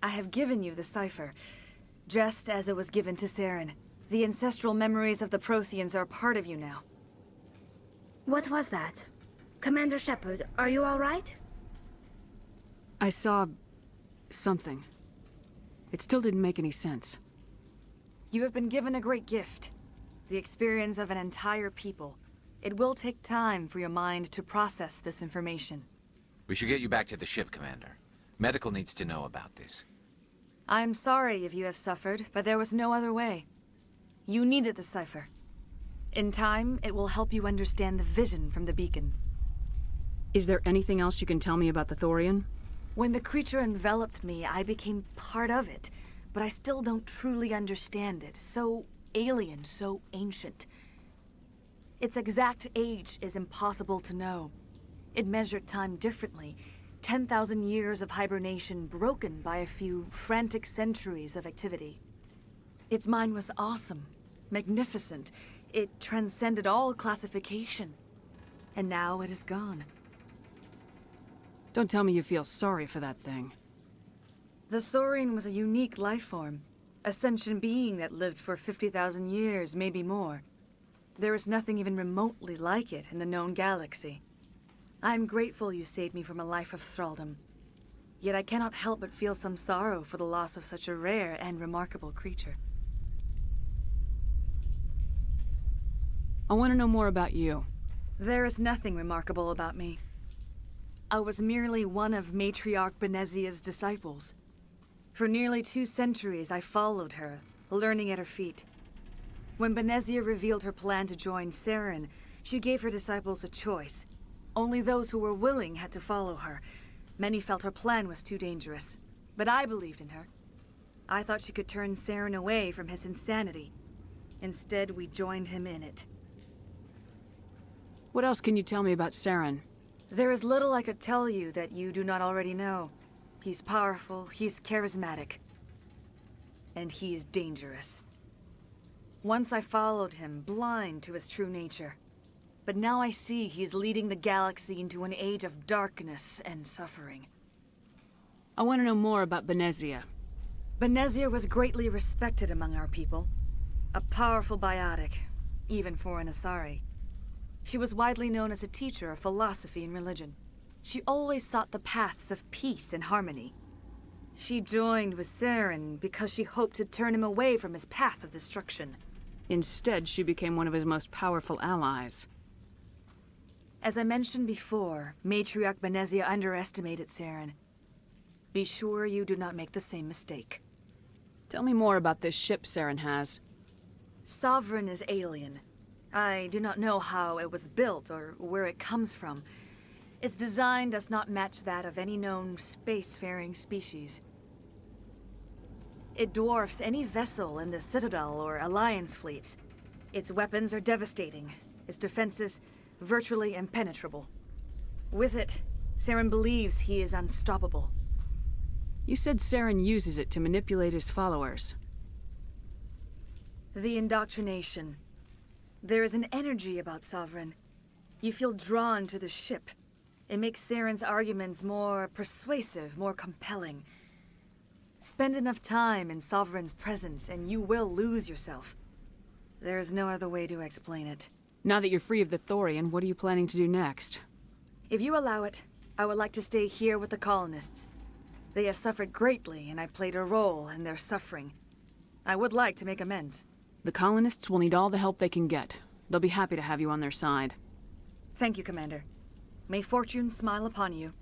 I have given you the cipher, just as it was given to Saren. The ancestral memories of the Protheans are part of you now. What was that? Commander Shepard, are you all right? I saw something. It still didn't make any sense. You have been given a great gift. The experience of an entire people. It will take time for your mind to process this information. We should get you back to the ship, Commander. Medical needs to know about this. I'm sorry if you have suffered, but there was no other way. You needed the cipher. In time, it will help you understand the vision from the beacon. Is there anything else you can tell me about the Thorian? When the creature enveloped me, I became part of it, but I still don't truly understand it. So alien, so ancient. Its exact age is impossible to know. It measured time differently. 10,000 years of hibernation broken by a few frantic centuries of activity. Its mind was awesome, magnificent. It transcended all classification. And now it is gone. Don't tell me you feel sorry for that thing. The Thorian was a unique life form. A sentient being that lived for 50,000 years, maybe more. There is nothing even remotely like it in the known galaxy. I'm grateful you saved me from a life of thraldom. Yet I cannot help but feel some sorrow for the loss of such a rare and remarkable creature. I want to know more about you. There is nothing remarkable about me. I was merely one of Matriarch Benezia's disciples. For nearly 2 centuries, I followed her, learning at her feet. When Benezia revealed her plan to join Saren, she gave her disciples a choice. Only those who were willing had to follow her. Many felt her plan was too dangerous, but I believed in her. I thought she could turn Saren away from his insanity. Instead, we joined him in it. What else can you tell me about Saren? There is little I could tell you that you do not already know. He's powerful, he's charismatic, and he is dangerous. Once I followed him, blind to his true nature. But now I see he's leading the galaxy into an age of darkness and suffering. I want to know more about Benezia. Benezia was greatly respected among our people. A powerful biotic, even for an Asari. She was widely known as a teacher of philosophy and religion. She always sought the paths of peace and harmony. She joined with Saren because she hoped to turn him away from his path of destruction. Instead, she became one of his most powerful allies. As I mentioned before, Matriarch Benezia underestimated Saren. Be sure you do not make the same mistake. Tell me more about this ship Saren has. Sovereign is alien. I do not know how it was built or where it comes from. Its design does not match that of any known spacefaring species. It dwarfs any vessel in the Citadel or Alliance fleets. Its weapons are devastating. Its defenses virtually impenetrable. With it, Saren believes he is unstoppable. You said Saren uses it to manipulate his followers. The indoctrination. There is an energy about Sovereign. You feel drawn to the ship. It makes Saren's arguments more persuasive, more compelling. Spend enough time in Sovereign's presence and you will lose yourself. There is no other way to explain it. Now that you're free of the Thorian, what are you planning to do next? If you allow it, I would like to stay here with the colonists. They have suffered greatly, and I played a role in their suffering. I would like to make amends. The colonists will need all the help they can get. They'll be happy to have you on their side. Thank you, Commander. May fortune smile upon you.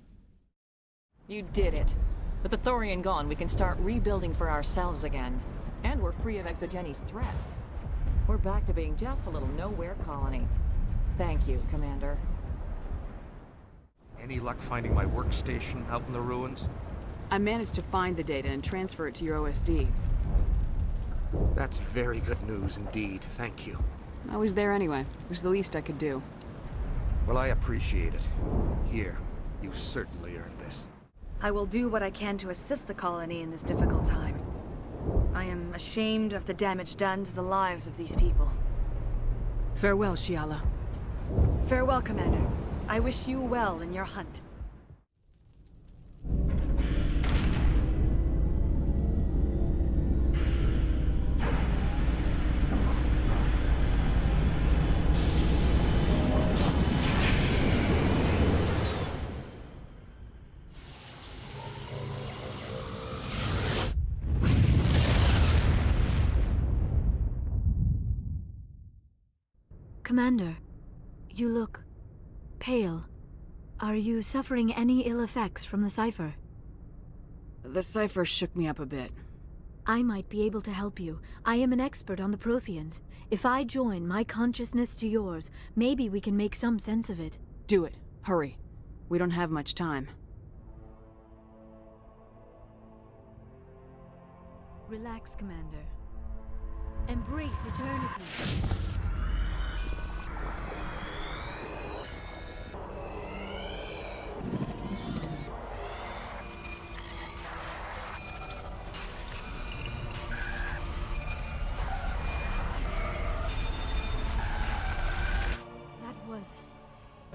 You did it. With the Thorian gone, we can start rebuilding for ourselves again. And we're free of Exogene's threats. We're back to being just a little nowhere colony. Thank you, Commander. Any luck finding my workstation out in the ruins? I managed to find the data and transfer it to your OSD. That's very good news indeed, thank you. I was there anyway. It was the least I could do. Well, I appreciate it. Here, you've certainly earned this. I will do what I can to assist the colony in this difficult time. I am ashamed of the damage done to the lives of these people. Farewell, Shiala. Farewell, Commander. I wish you well in your hunt. Commander, you look pale. Are you suffering any ill effects from the cipher? The cipher shook me up a bit. I might be able to help you. I am an expert on the Protheans. If I join my consciousness to yours, maybe we can make some sense of it. Do it. Hurry. We don't have much time. Relax, Commander. Embrace eternity.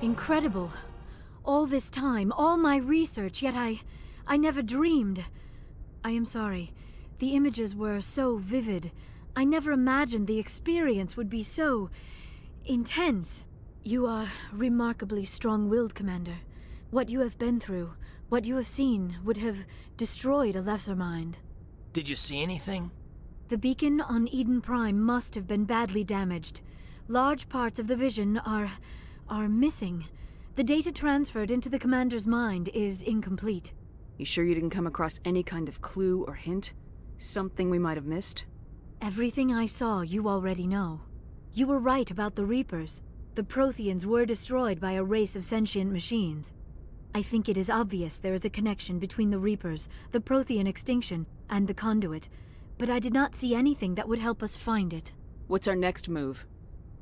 Incredible. All this time, all my research, yet I never dreamed. I am sorry. The images were so vivid. I never imagined the experience would be so intense. You are remarkably strong-willed, Commander. What you have been through, what you have seen, would have destroyed a lesser mind. Did you see anything? The beacon on Eden Prime must have been badly damaged. Large parts of the vision are missing. The data transferred into the Commander's mind is incomplete. You sure you didn't come across any kind of clue or hint? Something we might have missed? Everything I saw you already know. You were right about the Reapers. The Protheans were destroyed by a race of sentient machines. I think it is obvious there is a connection between the Reapers, the Prothean extinction, and the Conduit, but I did not see anything that would help us find it. What's our next move?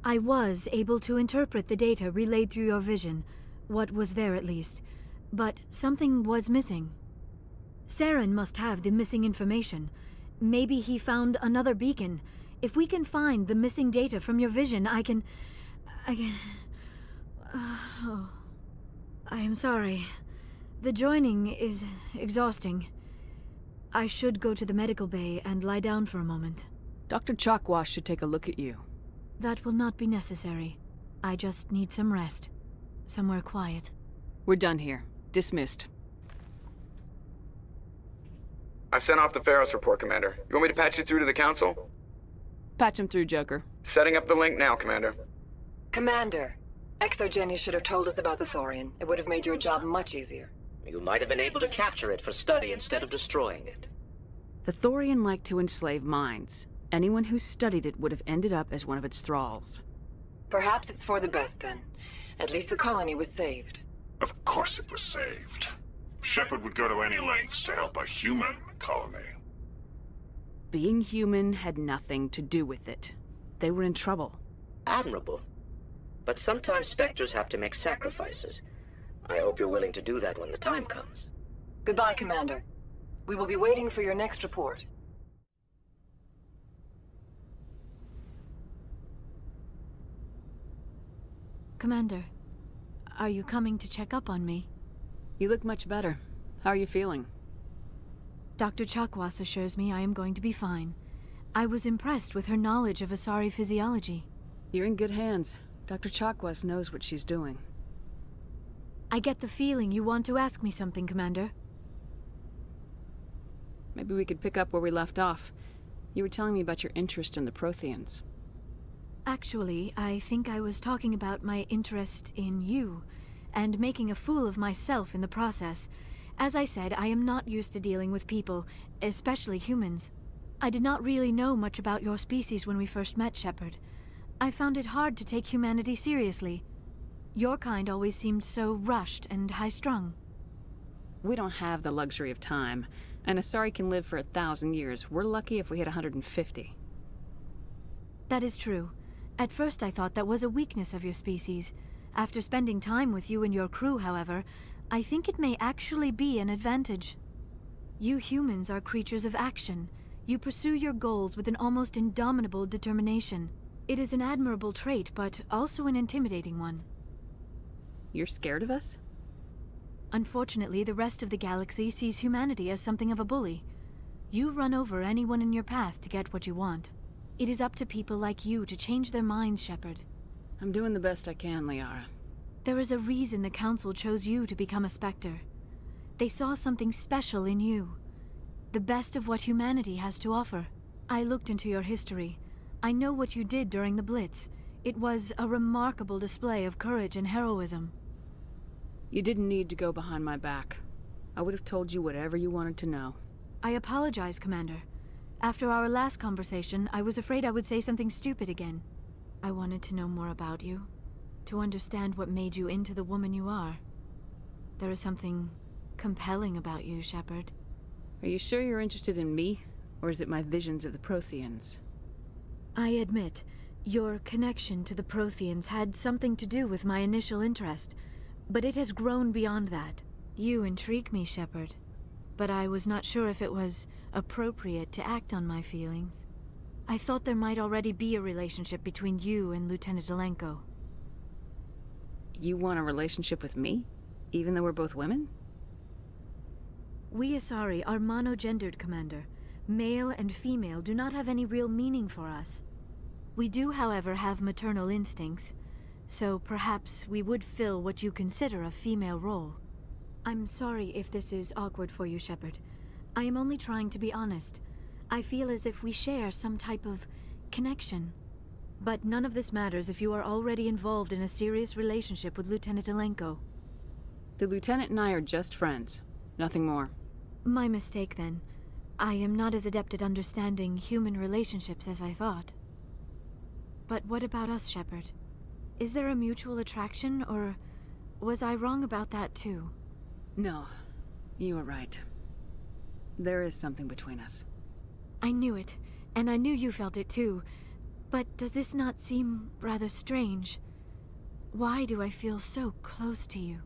I was able to interpret the data relayed through your vision, what was there at least, but something was missing. Saren must have the missing information. Maybe he found another beacon. If we can find the missing data from your vision, I can... Oh. I am sorry. The joining is exhausting. I should go to the medical bay and lie down for a moment. Dr. Chakwas should take a look at you. That will not be necessary. I just need some rest. Somewhere quiet. We're done here. Dismissed. I've sent off the Feros report, Commander. You want me to patch you through to the Council? Patch him through, Joker. Setting up the link now, Commander. Commander, Exogeny should have told us about the Thorian. It would have made your job much easier. You might have been able to capture it for study instead of destroying it. The Thorian liked to enslave minds. Anyone who studied it would have ended up as one of its thralls. Perhaps it's for the best, then. At least the colony was saved. Of course it was saved. Shepard would go to any lengths to help a human colony. Being human had nothing to do with it. They were in trouble. Admirable. But sometimes spectres have to make sacrifices. I hope you're willing to do that when the time comes. Goodbye, Commander. We will be waiting for your next report. Commander, are you coming to check up on me? You look much better. How are you feeling? Dr. Chakwas assures me I am going to be fine. I was impressed with her knowledge of Asari physiology. You're in good hands. Dr. Chakwas knows what she's doing. I get the feeling you want to ask me something, Commander. Maybe we could pick up where we left off. You were telling me about your interest in the Protheans. Actually, I think I was talking about my interest in you, and making a fool of myself in the process. As I said, I am not used to dealing with people, especially humans. I did not really know much about your species when we first met, Shepard. I found it hard to take humanity seriously. Your kind always seemed so rushed and high-strung. We don't have the luxury of time, and Asari can live for 1,000 years. We're lucky if we hit 150. That is true. At first I thought that was a weakness of your species. After spending time with you and your crew, however, I think it may actually be an advantage. You humans are creatures of action. You pursue your goals with an almost indomitable determination. It is an admirable trait, but also an intimidating one. You're scared of us? Unfortunately, the rest of the galaxy sees humanity as something of a bully. You run over anyone in your path to get what you want. It is up to people like you to change their minds, Shepard. I'm doing the best I can, Liara. There is a reason the Council chose you to become a Spectre. They saw something special in you. The best of what humanity has to offer. I looked into your history. I know what you did during the Blitz. It was a remarkable display of courage and heroism. You didn't need to go behind my back. I would have told you whatever you wanted to know. I apologize, Commander. After our last conversation, I was afraid I would say something stupid again. I wanted to know more about you, to understand what made you into the woman you are. There is something compelling about you, Shepard. Are you sure you're interested in me, or is it my visions of the Protheans? I admit, your connection to the Protheans had something to do with my initial interest, but it has grown beyond that. You intrigue me, Shepard, but I was not sure if it was appropriate to act on my feelings. I thought there might already be a relationship between you and Lieutenant Alenko. You want a relationship with me, even though we're both women? We Asari are monogendered, Commander. Male and female do not have any real meaning for us. We do, however, have maternal instincts, so perhaps we would fill what you consider a female role. I'm sorry if this is awkward for you, Shepard. I am only trying to be honest. I feel as if we share some type of connection. But none of this matters if you are already involved in a serious relationship with Lieutenant Alenko. The Lieutenant and I are just friends. Nothing more. My mistake, then. I am not as adept at understanding human relationships as I thought. But what about us, Shepard? Is there a mutual attraction, or was I wrong about that too? No, you were right. There is something between us. I knew it, and I knew you felt it too. But does this not seem rather strange? Why do I feel so close to you?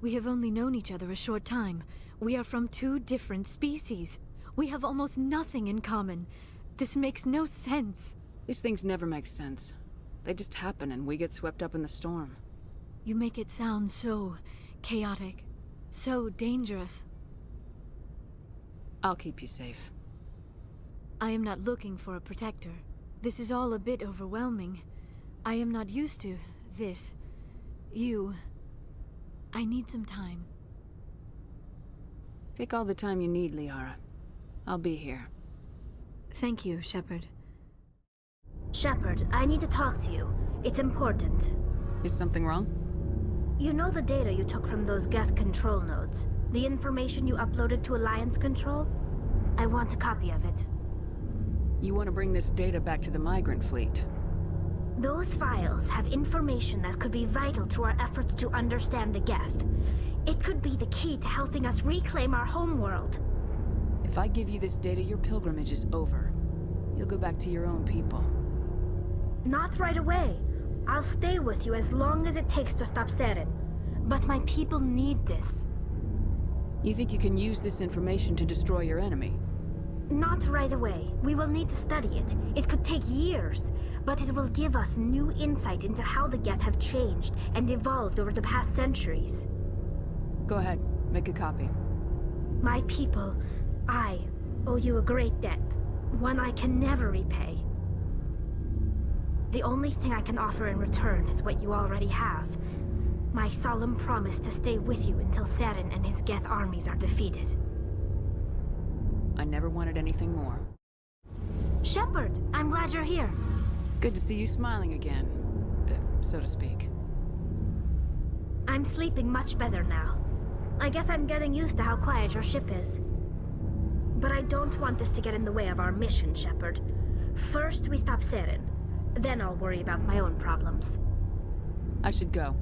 We have only known each other a short time. We are from two different species. We have almost nothing in common. This makes no sense. These things never make sense. They just happen and we get swept up in the storm. You make it sound so chaotic, so dangerous. I'll keep you safe. I am not looking for a protector. This is all a bit overwhelming. I am not used to this. You. I need some time. Take all the time you need, Liara. I'll be here. Thank you, Shepard. Shepard, I need to talk to you. It's important. Is something wrong? You know the data you took from those Geth control nodes? The information you uploaded to Alliance Control? I want a copy of it. You want to bring this data back to the migrant fleet? Those files have information that could be vital to our efforts to understand the Geth. It could be the key to helping us reclaim our homeworld. If I give you this data, your pilgrimage is over. You'll go back to your own people. Not right away. I'll stay with you as long as it takes to stop Seren. But my people need this. You think you can use this information to destroy your enemy? Not right away. We will need to study it. It could take years, but it will give us new insight into how the Geth have changed and evolved over the past centuries. Go ahead, make a copy. My people, I owe you a great debt, one I can never repay. The only thing I can offer in return is what you already have. My solemn promise to stay with you until Seren and his Geth armies are defeated. I never wanted anything more. Shepard, I'm glad you're here. Good to see you smiling again, so to speak. I'm sleeping much better now. I guess I'm getting used to how quiet your ship is. But I don't want this to get in the way of our mission, Shepard. First, we stop Saren. Then I'll worry about my own problems. I should go.